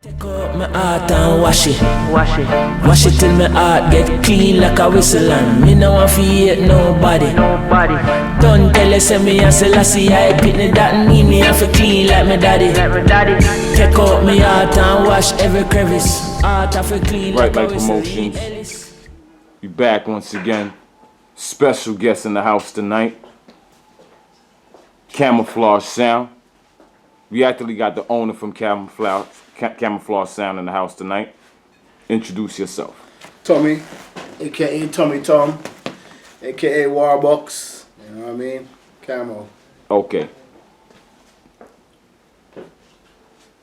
Take out my heart and wash it till my heart get clean like a whistle. And me no want to hate nobody. Don't tell us me and Selassie I pitney that mean me have to clean like my daddy. Take out my heart and wash every crevice. Heart have to clean Brite like a Lite whistle. Promotions. We back once again. Special guest in the house tonight. Camouflage Sound. We actually got the owner from Camouflage Sound in the house tonight. Introduce yourself. Tommy, aka Tommy Tom, aka Warbucks. You know what I mean? Camo. Okay.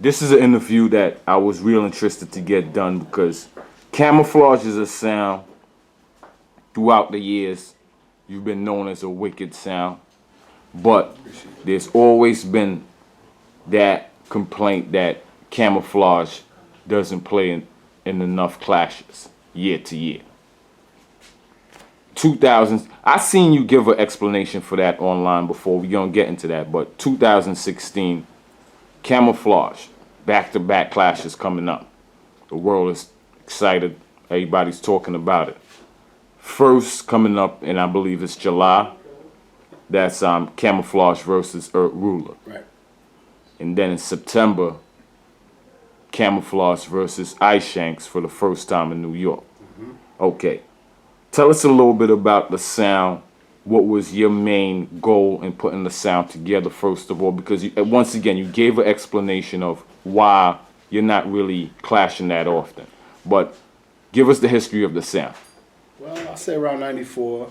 This is an interview that I was real interested to get done because Camouflage is a sound. Throughout the years, you've been known as a wicked sound, but there's always been that complaint that Camouflage doesn't play in enough clashes year to year. 2000s, I seen you give an explanation for that online before. We're gonna get into that, but 2016, Camouflage, back-to-back clashes coming up. The world is excited. Everybody's talking about it. First coming up, and I believe it's July. That's Camouflage versus Earth Ruler. Right. And then in September, Camouflage versus I-SHENCE for the first time in New York. Okay. Tell us a little bit about the sound. What was your main goal in putting the sound together, first of all? Because once again, you gave an explanation of why you're not really clashing that often. But give us the history of the sound. Well, I'll say around 94,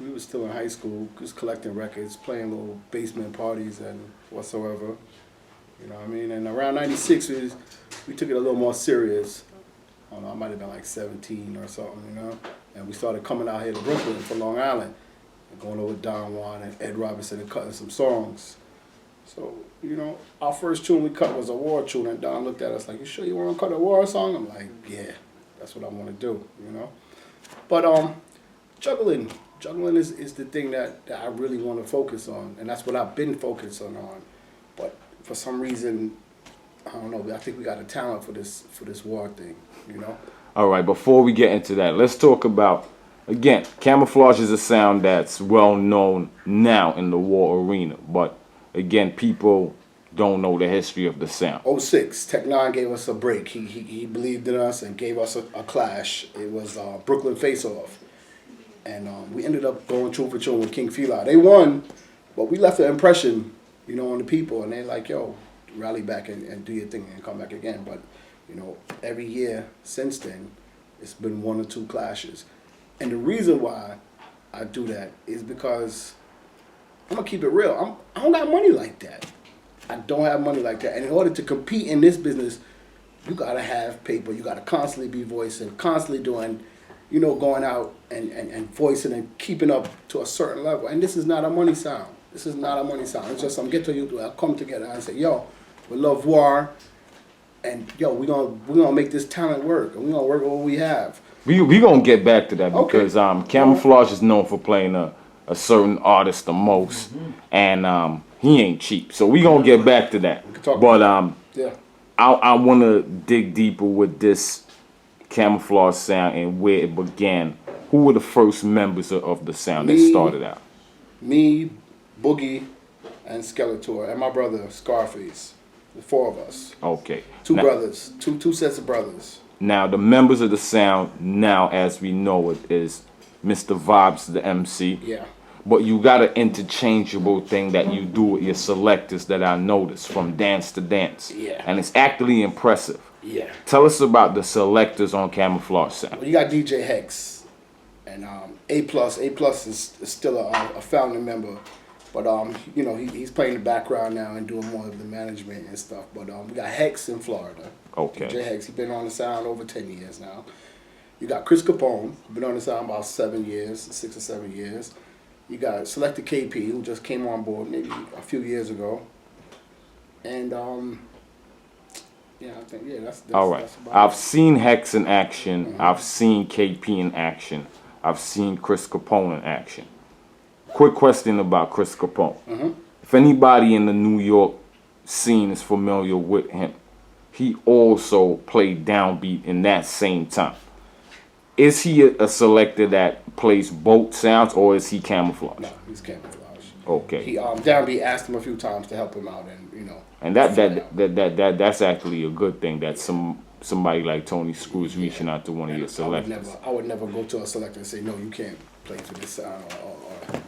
we were still in high school, just collecting records, playing little basement parties and whatsoever. You know what I mean? And around 96, we took it a little more serious. I don't know, I might have been like 17 or something, you know? And we started coming out here to Brooklyn for Long Island, and going over Don Juan and Ed Robinson and cutting some songs. So, you know, our first tune we cut was a war tune, and Don looked at us like, "You sure you want to cut a war song?" I'm like, "Yeah, that's what I want to do," you know? But juggling is the thing that I really want to focus on, and that's what I've been focusing on. But for some reason, I don't know, I think we got a talent for this war thing, you know? All right, before we get into that, let's talk about, again, Camouflage is a sound that's well known now in the war arena, but again, people don't know the history of the sound. 06, Tech 9 gave us a break. He believed in us and gave us a clash. It was Brooklyn Face Off. And we ended up going tune for tune with King Fila. They won, but we left an impression, you know, on the people. And they're like, "Yo, rally back and do your thing and come back again." But, you know, every year since then, it's been one or two clashes. And the reason why I do that is because I'm going to keep it real. I don't got money like that. I don't have money like that. And in order to compete in this business, you got to have paper. You got to constantly be voicing, constantly doing, you know, going out and voicing and keeping up to a certain level. And this is not a money sound. This is not a money sound. It's just some ghetto youth will come together and say, "Yo, we love war, and yo, we're gonna make this talent work, and we're gonna work with what we have." We gonna get back to that because Okay. Camouflage is known for playing a certain artist the most, and he ain't cheap. So we gonna get back to that. But Yeah. I wanna dig deeper with this Camouflage sound and where it began. Who were the first members of the sound that started out? Me, Boogie, and Skeletor, and my brother Scarface. The four of us. Okay. Two Now, brothers. Two sets of brothers. Now the members of the sound now, as we know it, is Mr. Vibes, the MC. Yeah. But you got an interchangeable thing that you do with your selectors that I noticed from dance to dance. Yeah. And it's actually impressive. Yeah. Tell us about the selectors on Camouflage Sound. Well, you got DJ Hex, and A Plus is still a founding member, but you know, he's playing the background now and doing more of the management and stuff. But we got Hex in Florida. Okay. DJ Hex, he's been on the sound over 10 years now. You got Chris Capone, been on the sound about 7 years, 6 or 7 years. You got Selector KP, who just came on board maybe a few years ago, and yeah, I think that's all right. That's about I've it. seen Hex in action. I've seen KP in action. I've seen Chris Capone in action. Quick question about Chris Capone. If anybody in the New York scene is familiar with him, he also played downbeat in that same time. Is he a selector that plays both sounds, or is he camouflage? No, he's camouflage. Okay. He Downbeat asked him a few times to help him out, and you know. And that's actually a good thing that somebody like Tony Screw is reaching out to one of your selectors. I would never go to a selector and say, no, you can't play for this sound.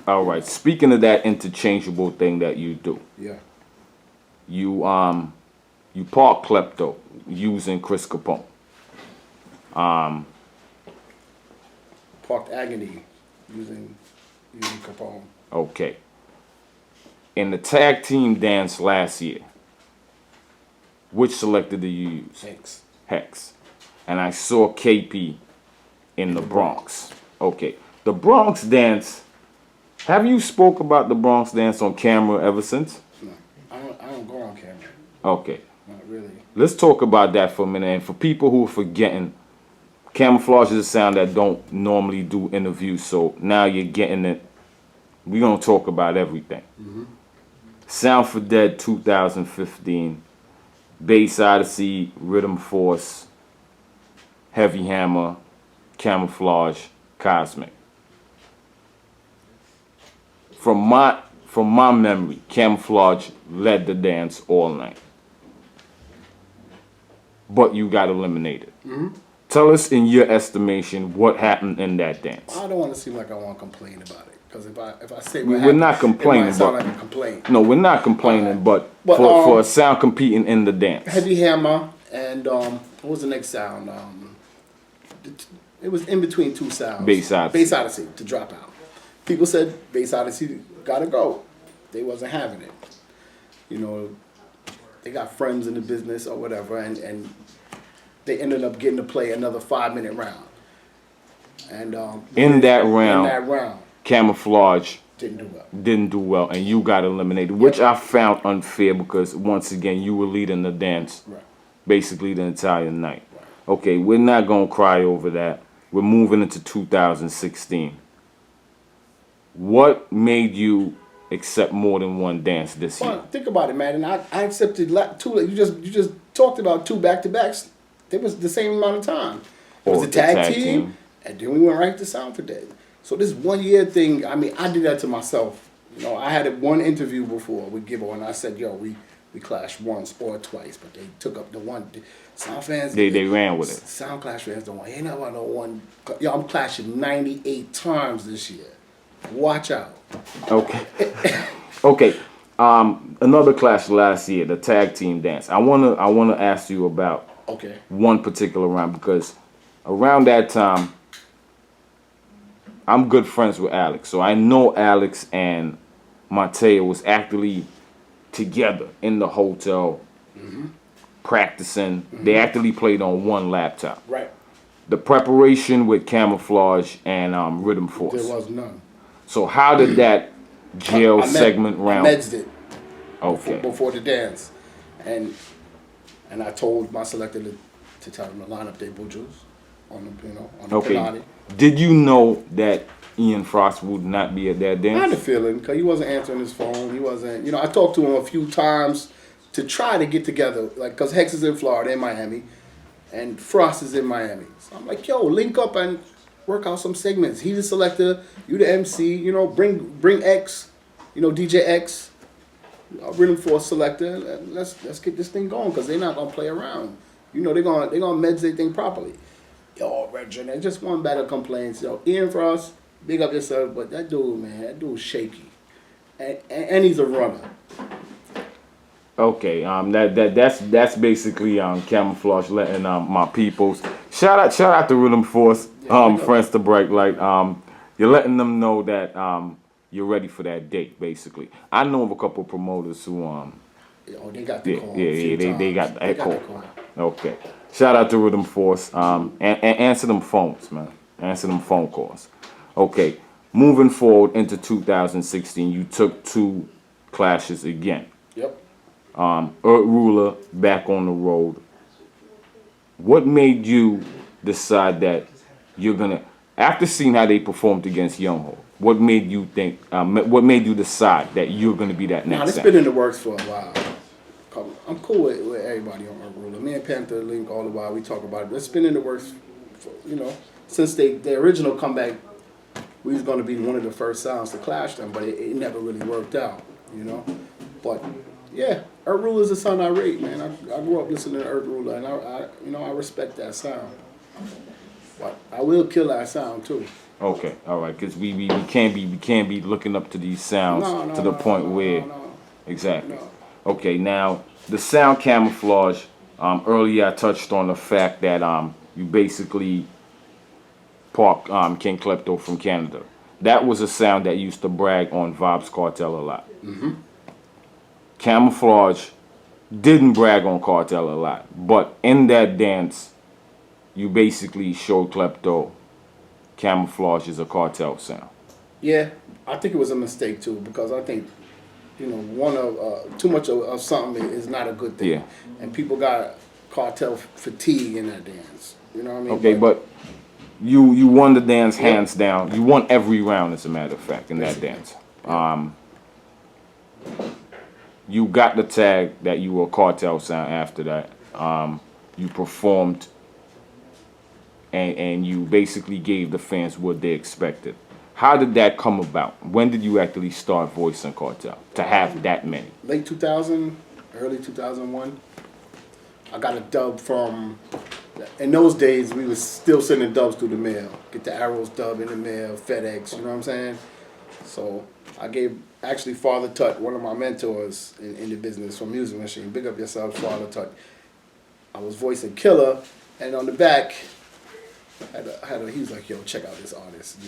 All right. Speaking of that interchangeable thing that you do, Yeah. you park klepto using Chris Capone. Parked agony using Capone. Okay. In the tag team dance last year, which selector did you use? Thanks. Hex. And I saw KP in the Bronx. Okay. The Bronx dance. Have you spoke about the Bronx dance on camera ever since? No, I don't go on camera. Okay. Not really. Let's talk about that for a minute. And for people who are forgetting, Camouflage is a sound that don't normally do interviews, so now you're getting it. We're going to talk about everything. Sound for Dead 2015, Bass Odyssey, Rhythm Force, Heavy Hammer, Camouflage, Cosmic. From my memory, Camouflage led the dance all night. But you got eliminated. Tell us, in your estimation, what happened in that dance. I don't want to seem like I want to complain about it, because if I say we're not complaining, it might sound like a complaint. No, we're not complaining, but for a sound competing in the dance. Heavy Hammer and what was the next sound? It was in between two sounds. Bass Odyssey. Bass Odyssey to drop out. People said Bass Odyssey gotta go. They wasn't having it. You know, they got friends in the business or whatever, and they ended up getting to play another 5-minute round. And in that round, Camouflage didn't do well, and you got eliminated, which I found unfair because once again you were leading the dance, basically the entire night. Okay, we're not gonna cry over that. We're moving into 2016. What made you accept more than one dance this year? Think about it, man. And I accepted two. You just talked about two back-to-backs. It was the same amount of time. It was a tag team, and then we went right to Sound for Dead. So this 1 year thing, I mean, I did that to myself. You know, I had one interview before with Gibbo, and I said, yo, we clashed once or twice, but they took up the one. Sound fans, they ran with it. SoundClash fans don't want. Ain't about no one. Yo, I'm clashing 98 times this year. Watch out. Okay. Okay. Another clash last year, the tag team dance. I wanna ask you about one particular round, because around that time I'm good friends with Alex, so I know Alex and Mateo was actually together in the hotel practicing. They actually played on one laptop. Right. The preparation with Camouflage and Rhythm Force. There was none. So how did that jail segment round? I meds it. Okay. Before the dance, and I told my selector to tell them to line up their bujos on the Pilani. Did you know that Ian Frost would not be at that dance? I had a feeling, because he wasn't answering his phone. He wasn't. You know, I talked to him a few times to try to get together, like, because Hex is in Florida, in Miami, and Frost is in Miami. So I'm like, yo, link up and work out some segments. He's a selector, you the MC, you know, bring X, you know, DJ X, Rhythm Force selector, and let's get this thing going, because they're not gonna play around. You know, they're gonna meds their thing properly. Yo, Reggie, and just one battle complaints. Yo, Ian Frost, big up yourself, but that dude, man, that dude's shaky, and he's a runner. Okay, that's basically Camouflage letting my peoples shout out to Rhythm Force, friends to Brite Lite. You're letting them know that you're ready for that date. Basically, I know of a couple promoters who they got the call. They got that call. Okay, shout out to Rhythm Force. And answer them phones, man. Answer them phone calls. Okay, moving forward into 2016, you took 2 clashes again. Yep. Earth Ruler back on the road. What made you decide that you're gonna, after seeing how they performed against Youngho, what made you think? What made you decide that you're gonna be that next? It's been in the works for a while, I'm cool with everybody on Earth Ruler. Me and Panther Link all the while. We talk about it. It's been in the works, for, since the original comeback. We was going to be one of the first sounds to clash them, but it never really worked out, But yeah, Earth Ruler is a sound I rate, man. I grew up listening to Earth Ruler, and I respect that sound. But I will kill that sound too. Okay, all right, because we can't be looking up to these sounds to the point where exactly. No. Okay, now the sound Camouflage. Earlier I touched on the fact that you basically parked King Klepto from Canada. That was a sound that used to brag on Vibes Cartel a lot. Mm-hmm. Camouflage didn't brag on Cartel a lot, but in that dance, you basically showed Klepto Camouflage is a Cartel sound. Yeah, I think it was a mistake too, because I think, one of too much of something is not a good thing. Yeah. And people got cartel fatigue in that dance. You know what I mean? Okay, but you won the dance hands down. You won every round, as a matter of fact, in that dance. You got the tag that you were a Cartel sound after that. You performed, and you basically gave the fans what they expected. How did that come about? When did you actually start voicing Cartel to have that many? Late 2000, early 2001. I got a dub from. In those days, we was still sending dubs through the mail. Get the Arrows dub in the mail, FedEx. You know what I'm saying? So I gave actually Father Tut, one of my mentors in the business from Music Machine. Big up yourself, Father Tut. I was voicing Killer, and on the back, he was like, "Yo, check out this artist."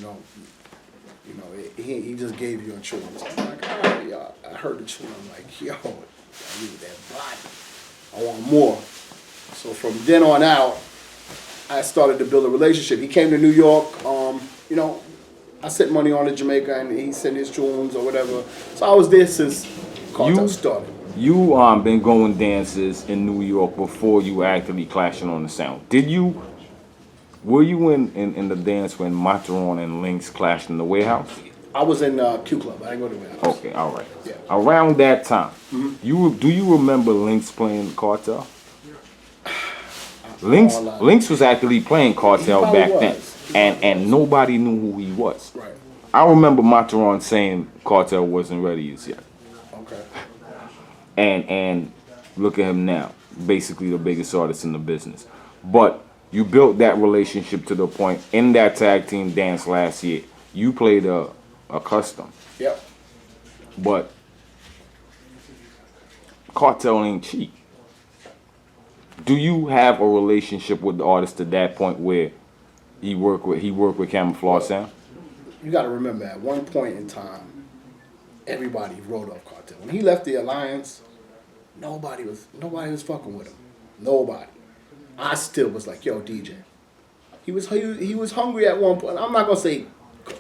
He just gave you a tune. So I'm like, all right, yo. I heard the tune. I'm like, yo, I need that body. I want more. So from then on out, I started to build a relationship. He came to New York. I sent money on to Jamaica, and he sent his tunes or whatever. So I was there since Cartel started. You been going dances in New York before you actually clashing on the sound. Were you in the dance when Matron and Lynx clashed in the warehouse? I was in Q Club. I didn't go to the warehouse. Okay, all right. Yeah. Around that time, do you remember Lynx playing Cartel? Lynx was actually playing Cartel back then, and nobody knew who he was. Right. I remember Matron saying Cartel wasn't ready as yet. Okay. And look at him now, basically the biggest artist in the business. But you built that relationship to the point in that tag team dance last year. You played a custom. Yep. But Cartel ain't cheap. Do you have a relationship with the artist to that point where he worked with Camouflage sound? You got to remember, at one point in time, everybody wrote off Cartel. When he left the Alliance, nobody was fucking with him. Nobody. I still was like, yo, DJ. He was hungry at one point. I'm not gonna say,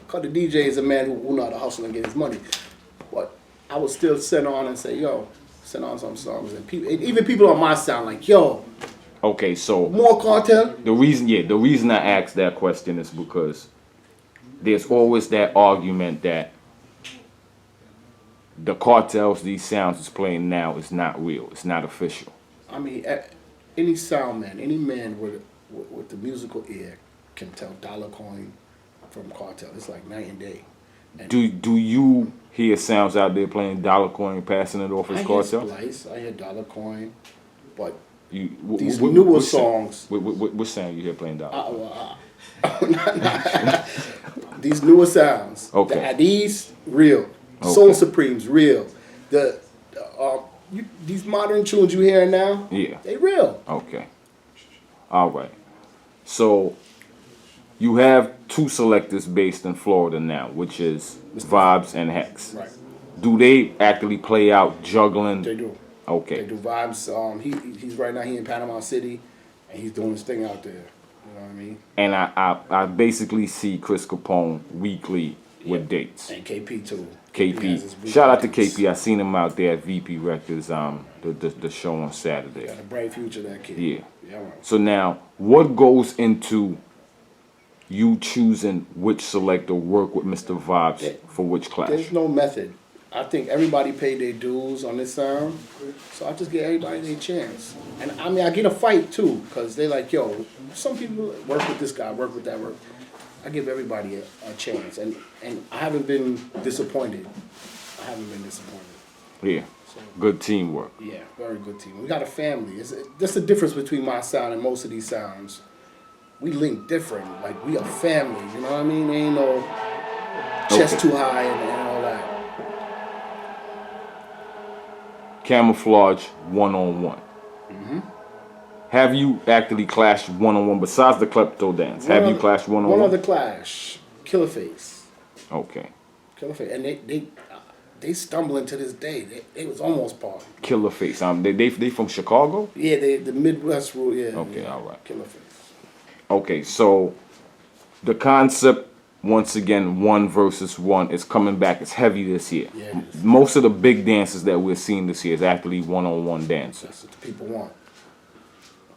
cause the DJ is a man who know how to hustle and get his money, but I would still send on and say, yo, send on some songs, and even people on my sound like, yo. Okay, so more Cartel. The reason I asked that question is because there's always that argument that the Cartels these sounds is playing now is not real. It's not official. I mean, any sound man, any man with the musical ear can tell Dollar Coin from Cartel. It's like night and day. And do you hear sounds out there playing Dollar Coin, passing it off as Cartel? I hear Splice, I hear Dollar Coin, but these newer songs. What sound you hear playing Dollar? These newer sounds. Okay. These real. Okay. Soul Supremes real. These modern tunes you hearing now. Yeah. They real. Okay. All right. So you have two selectors based in Florida now, which is Vibes and Hex. Right. Do they actually play out juggling? They do. Okay. They do. Vibes. He's right now. He in Panama City, and he's doing his thing out there. You know what I mean? And I basically see Chris Capone weekly with dates. And KP too. KP. Shout out to KP. I seen him out there at VP Records. The show on Saturday. Got a bright future, that kid. Yeah. Yeah. Man. So now, what goes into you choosing which selector work with Mr. Vibes for which clash? There's no method. I think everybody paid their dues on this sound, so I just give everybody their chance. And I mean, I get a fight too, because they like, yo, some people work with this guy, work with that, work. I give everybody a chance, and I haven't been disappointed. Yeah, So, good teamwork. yeah, very good team. We got a family. That's the difference between my sound and most of these sounds. We link different. Like, we a family, you know what I mean? There ain't no chest too high and all that. Camouflage one-on-one. Have you actually clashed one-on-one besides the klepto dance? Have you clashed one-on-one? One other clash, Killer Face. Okay. Killer Face, and they stumbling to this day. They was almost par. Killer Face. They from Chicago? Yeah, the Midwest rule. Yeah. Okay, yeah. all right. Killer Face. Okay, so the concept, once again, 1 versus 1 is coming back. It's heavy this year. Yeah, it is. Most of the big dances that we're seeing this year is actually one-on-one dances. That's what the people want.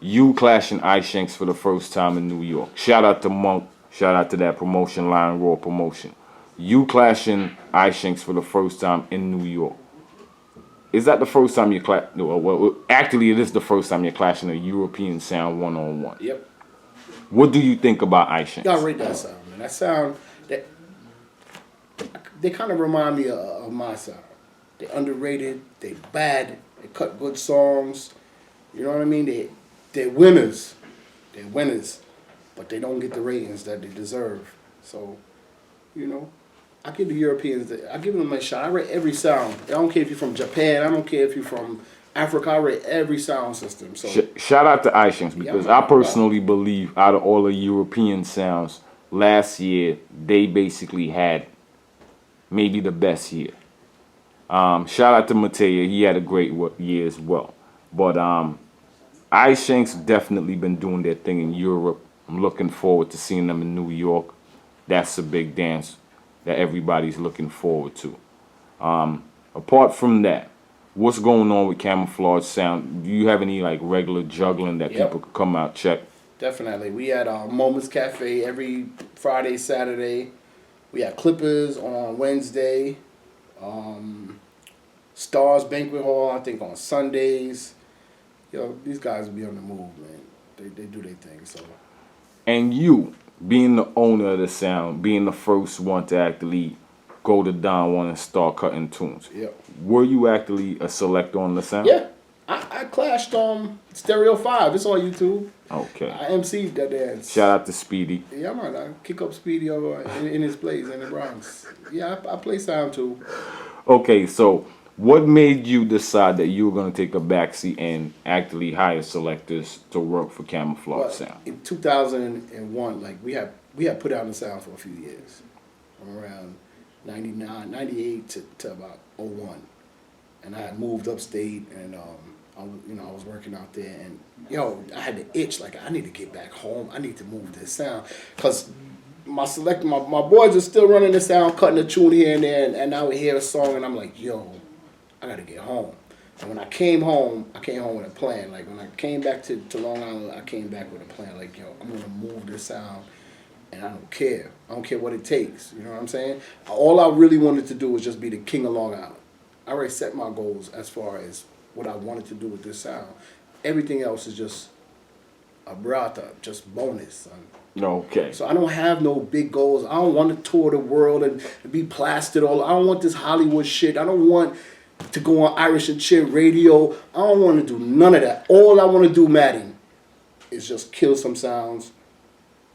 You clashing I-SHENCE for the first time in New York. Shout out to Monk. Shout out to that promotion, Lion Raw promotion. You clashing I-SHENCE for the first time in New York. Is that the first time you clash? No, well, actually, it is the first time you're clashing a European sound one-on-one. Yep. What do you think about I-SHENCE? Y'all rate that sound, man. That sound, they kind of remind me of my sound. They underrated. They bad. They cut good songs. You know what I mean? They're winners. They're winners. But they don't get the ratings that they deserve. So, you know, I give the Europeans, I give them a shot. I rate every sound. I don't care if you're from Japan. I don't care if you're from Africa. I rate every sound system. So Shout out to I-SHENCE because Yeah, I personally believe out of all the European sounds, last year they basically had maybe the best year. Shout out to Mateo. He had a great year as well. But I-SHENCE definitely been doing their thing in Europe. I'm looking forward to seeing them in New York. That's a big dance that everybody's looking forward to. Apart from that, what's going on with Camouflage Sound? Do you have any like regular juggling that people could come out check? definitely. We had Moments Cafe every Friday, Saturday. We had Clippers on Wednesday. Stars Banquet Hall, I think, on Sundays. Yo, these guys be on the move, man. They do their thing. So. And you, being the owner of the sound, being the first one to actually go to Don Juan and start cutting tunes. Yeah. Were you actually a selector on the sound? Yeah. I clashed Stereo 5. It's on YouTube. Okay. I emceed that dance. Shout out to Speedy. Yeah, man. I kick up Speedy over in his place in the Bronx. Yeah, I play sound too. Okay, so what made you decide that you were going to take a backseat and actually hire selectors to work for Camouflage But Sound? in 2001, like we had put out the sound for a few years, from around 99, 98 to about 01, and I had moved upstate, and I was working out there, and I had the itch, like I need to get back home. I need to move this sound, cause my boys are still running the sound, cutting a tune here and there, and I would hear a song, and I'm like, yo, I gotta get home. And when I came home with a plan. Like when I came back to Long Island, I came back with a plan. Like, yo, I'm gonna move this sound, and I don't care. I don't care what it takes. You know what I'm saying? All I really wanted to do was just be the king of Long Island. I already set my goals as far as what I wanted to do with this sound. Everything else is just a brata, just bonus, son. Okay. So I don't have no big goals. I don't want to tour the world and be plastered all. I don't want this Hollywood shit. I don't want to go on Irish and Chin radio. I don't want to do none of that. All I want to do, Maddie, is just kill some sounds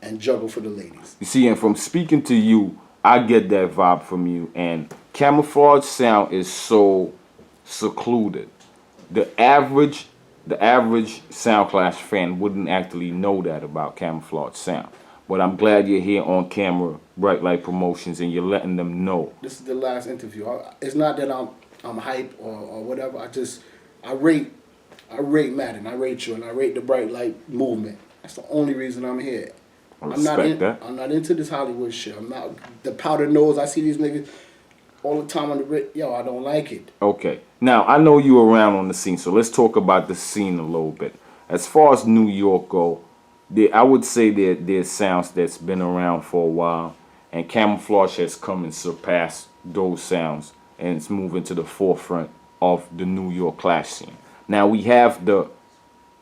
and juggle for the ladies. You see, and from speaking to you, I get that vibe from you. And Camouflage Sound is so secluded. The average SoundClash fan wouldn't actually know that about Camouflage Sound. But I'm glad you're here on camera, Brite Lite Promotions, and you're letting them know. This is the last interview. It's not that I'm hype or whatever. I rate Madden. I rate you, and I rate the Brite Lite movement. That's the only reason I'm here. I respect that. I'm not into this Hollywood shit. I'm not the powder nose. I see these niggas all the time on the yo. I don't like it. Okay. Now, I know you around on the scene, so let's talk about the scene a little bit. As far as New York go, I would say there's sounds that's been around for a while, and Camouflage has come and surpassed those sounds and it's moving to the forefront of the New York clash scene. Now we have the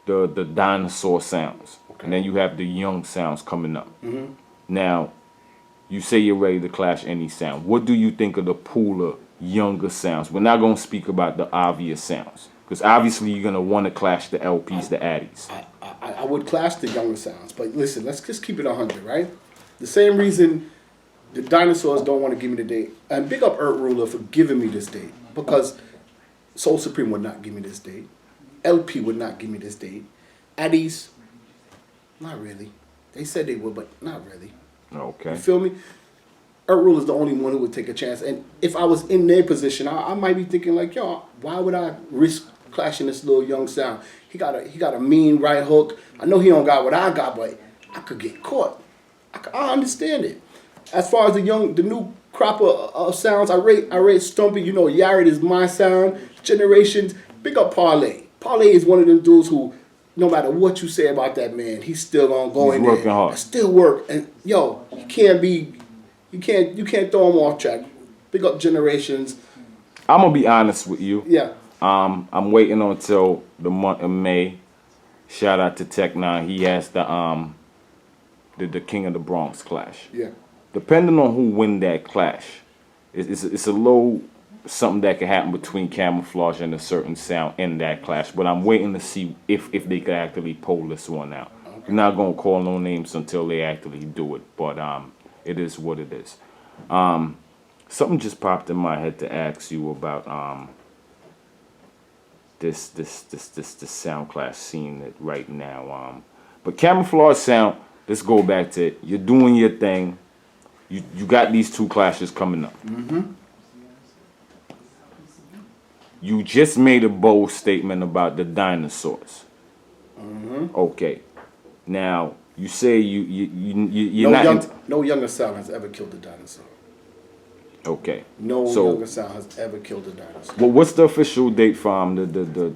dinosaur sounds, and then you have the young sounds coming up. Now, you say you're ready to clash any sound. What do you think of the pool of younger sounds? We're not going to speak about the obvious sounds, because obviously you're going to want to clash the LPs, the Addies. I would clash the younger sounds, but listen, let's just keep it 100, right? The same reason the dinosaurs don't want to give me the date. And big up Earth Ruler for giving me this date, because Soul Supreme would not give me this date. LP would not give me this date. Addies, not really. They said they would, but not really. Okay. You feel me? Earth Ruler's the only one who would take a chance. And if I was in their position, I might be thinking like, yo, why would I risk clashing this little young sound? He got a mean right hook. I know he don't got what I got, but I could get caught. I understand it. As far as the new crop of sounds, I rate Stumpy. You know, Yared is my sound. Generations, big up Parlay. Parlay is one of them dudes who, no matter what you say about that man, he's still gonna go in there. He's working hard. Still work. And yo, you can't throw him off track. Big up Generations. I'm gonna be honest with you. Yeah. I'm waiting until the month of May. Shout out to Tech Nine. He has the King of the Bronx clash. Yeah. Depending on who win that clash, it's a little something that can happen between Camouflage and a certain sound in that clash. But I'm waiting to see if they could actually pull this one out. Okay. I'm not gonna call no names until they actually do it. But it is what it is. Something just popped in my head to ask you about this sound clash scene right now. But Camouflage sound, let's go back to it. You're doing your thing. You got these two clashes coming up. You just made a bold statement about the dinosaurs. Okay. Now you say you're no younger sound has ever killed a dinosaur. Okay. No younger sound has ever killed a dinosaur. Well, what's the official date from the?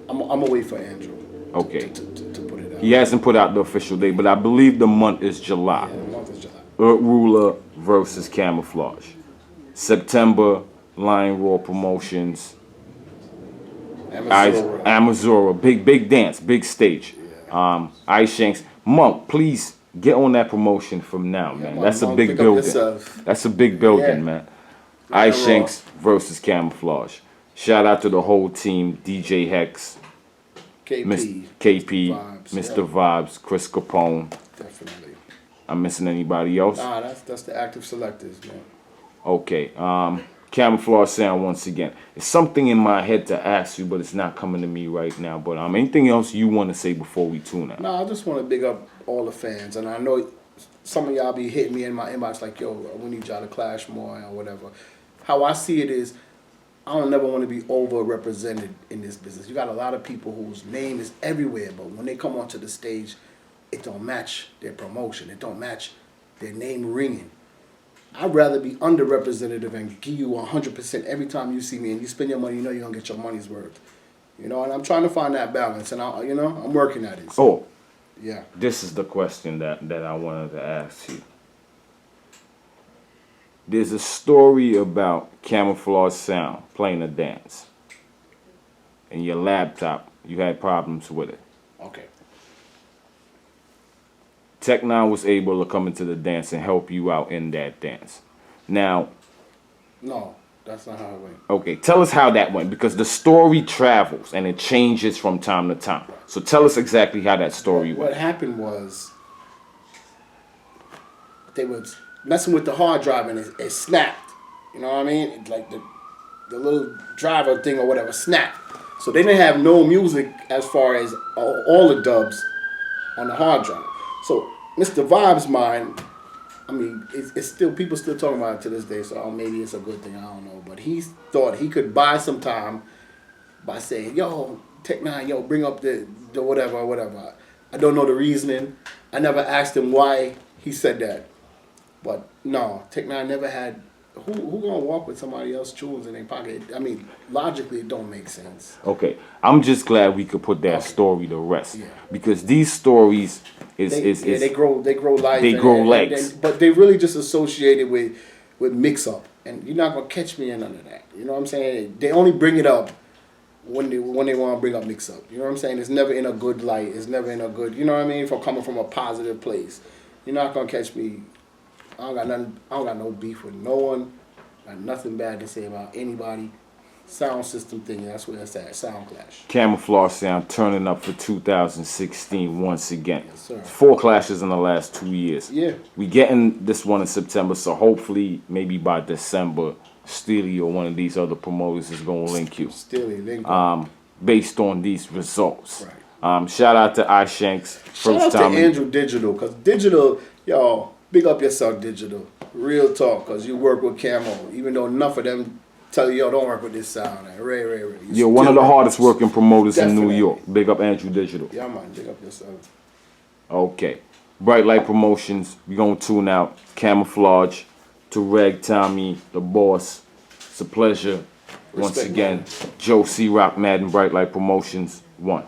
I'm gonna wait for Andrew. Okay. To put it out. He hasn't put out the official date, but I believe the month is July. Yeah, the month is July. Earth Ruler versus Camouflage. September, Lion Roar Promotions. Amazura. Big dance, big stage. Yeah. I-SHENCE. Monk, please get on that promotion from now, man. Monk, that's a big building. That's a big building, man. I-SHENCE versus Camouflage. Shout out to the whole team, DJ Hex, KP, Vibes, Mr. Vibes, Chris Capone. Definitely. I'm missing anybody else? Nah, that's the active selectors, man. Okay. Camouflage sound once again. It's something in my head to ask you, but it's not coming to me right now. But anything else you want to say before we tune out? No, I just want to big up all the fans, and I know some of y'all be hitting me in my inbox like, yo, we need y'all to clash more or whatever. How I see it is, I don't never want to be overrepresented in this business. You got a lot of people whose name is everywhere, but when they come onto the stage, it don't match their promotion. It don't match their name ringing. I'd rather be underrepresented and give you 100% every time you see me, and you spend your money, you know you're gonna get your money's worth. You know, and I'm trying to find that balance, and I'm working at it. So, yeah. This is the question that I wanted to ask you. There's a story about Camouflage sound playing a dance. And your laptop, you had problems with it. Okay. Tech Nine was able to come into the dance and help you out in that dance. Now, no, that's not how it went. Okay, tell us how that went, because the story travels and it changes from time to time. So tell us exactly how that story went. What happened was they was messing with the hard drive and it snapped. You know what I mean? It's like the little driver thing or whatever snapped. So they didn't have no music as far as all the dubs on the hard drive. So Mr. Vibe's mind, I mean, it's still, people still talking about it to this day, so maybe it's a good thing, I don't know. But he thought he could buy some time by saying, yo, Tech Nine, yo, bring up the whatever. I don't know the reasoning. I never asked him why he said that. But no, Tech Nine never had, who gonna walk with somebody else's jewels in their pocket? I mean, logically, it don't make sense. Okay, I'm just glad we could put that story to rest. Yeah. Because these stories they grow life. They grow legs. But they really just associated with mix up And you're not gonna catch me in none of that. You know what I'm saying? They only bring it up when they want to bring up mix up. You know what I'm saying? It's never in a good light. It's never in a good. You know what I mean? For coming from a positive place, you're not gonna catch me. I don't got nothing. I don't got no beef with no one. Got nothing bad to say about anybody. Sound system thing. That's where it's at. SOUNDCLASH. Camouflage sound turning up for 2016 once again. Yes, sir. 4 clashes in the last 2 years. Yeah. We getting this one in September, so hopefully maybe by December, Steely or one of these other promoters is gonna link you. Steely link. Based on these results. Right. Shout out to I-SHENCE. Shout out to Andrew Digital, cause Digital, y'all, big up yourself, Digital. Real talk, cause you work with Camo, even though enough of them tell you, yo, don't work with this sound. Like, Ray. You're one of the hardest working promoters Definitely. in New York. Big up Andrew Digital. Yeah, man, big up yourself. Okay. Brite Lite Promotions, we gonna tune out. Camouflage to Reg, Tommy, the boss. It's a pleasure. Once Respect, again, man. Joe C. Rock Madden, Brite Lite Promotions 1.